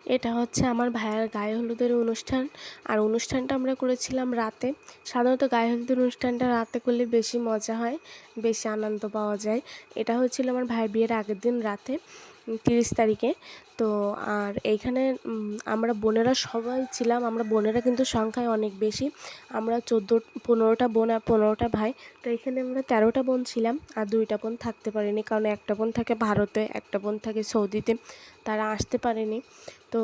এটা হচ্ছে আমার ভাইয়ার গায়ে হলুদের অনুষ্ঠান। আর অনুষ্ঠানটা আমরা করেছিলাম রাতে। সাধারণত গায়ে হলুদের অনুষ্ঠানটা রাতে করলে বেশি মজা হয়, বেশি আনন্দ পাওয়া যায়। এটা হচ্ছিল আমার ভাইয়ের বিয়ের আগের দিন রাতে, 30 তারিখে। তো আর এইখানে আমরা বোনেরা সবাই ছিলাম। আমরা বোনেরা কিন্তু সংখ্যায় অনেক বেশি। আমরা 15টা বোন আর 15টা ভাই। তো এখানে আমরা 13টা বোন ছিলাম, আর 2টা বোন থাকতে পারেনি, কারণ একটা বোন থাকে ভারতে, একটা বোন থাকে সৌদিতে, তারা আসতে পারেনি। তো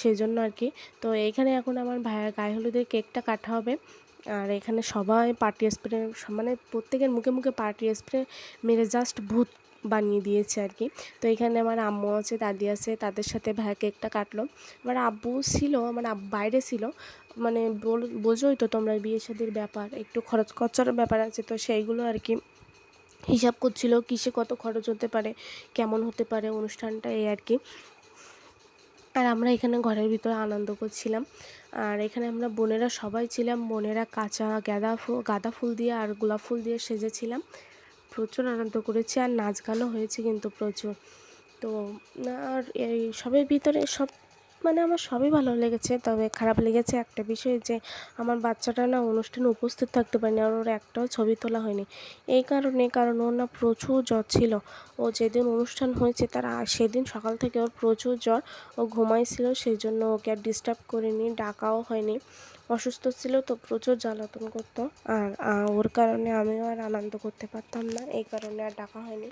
সেজন্য আর কি। তো এইখানে এখন আমার ভাইয়ের গায়ে হলুদের কেকটা কাটা হবে। আর এখানে সবাই পার্টি স্প্রে, মানে প্রত্যেকের মুখে মুখে পার্টি স্প্রে মেরে জাস্ট ভূত বানিয়ে দিয়েছে আর কি। তো এখানে আমার আম্মু আছে, দাদি আছে, তাদের সাথে ভাইয়া কেকটা কাটলো। আমার আব্বু ছিল, আমার বাইরে ছিল, মানে বোঝোই তো তোমরা, বিয়ে শাদির ব্যাপার, একটু খরচ খরচার ব্যাপার আছে, তো সেইগুলো আর কি হিসাব করছিল, কিসে কত খরচ হতে পারে, কেমন হতে পারে অনুষ্ঠানটা, এই আর কি। আর আমরা এখানে ঘরের ভিতরে আনন্দ করছিলাম। আর এখানে আমরা বোনেরা সবাই ছিলাম, বোনেরা কাঁচা গাঁদা ফুল দিয়ে আর গোলাপ ফুল দিয়ে সেজেছিলাম। প্রচুর আনন্দ করেছি, আর নাচ গানও হয়েছে কিন্তু প্রচুর। তো আর এই সবের ভিতরে মানে আমার সবই ভালো লেগেছে, তবে খারাপ লেগেছে একটা বিষয়, যে আমার বাচ্চাটা না অনুষ্ঠানে উপস্থিত থাকতে পারেনি, আর ওর একটাও ছবি তোলা হয়নি। এই কারণ ওর না প্রচুর জ্বর ছিল। ও যেদিন অনুষ্ঠান হয়েছে সেদিন সকাল থেকে ওর প্রচুর জ্বর। ও ঘুমাইছিল, সেই জন্য ওকে আর ডিস্টার্ব করিনি, ডাকাও হয়নি। অসুস্থ ছিল তো প্রচুর জ্বালাতন করতো। আর ওর কারণে আমিও আর আনন্দ করতে পারতাম না, এই কারণে আর ডাকা হয়নি।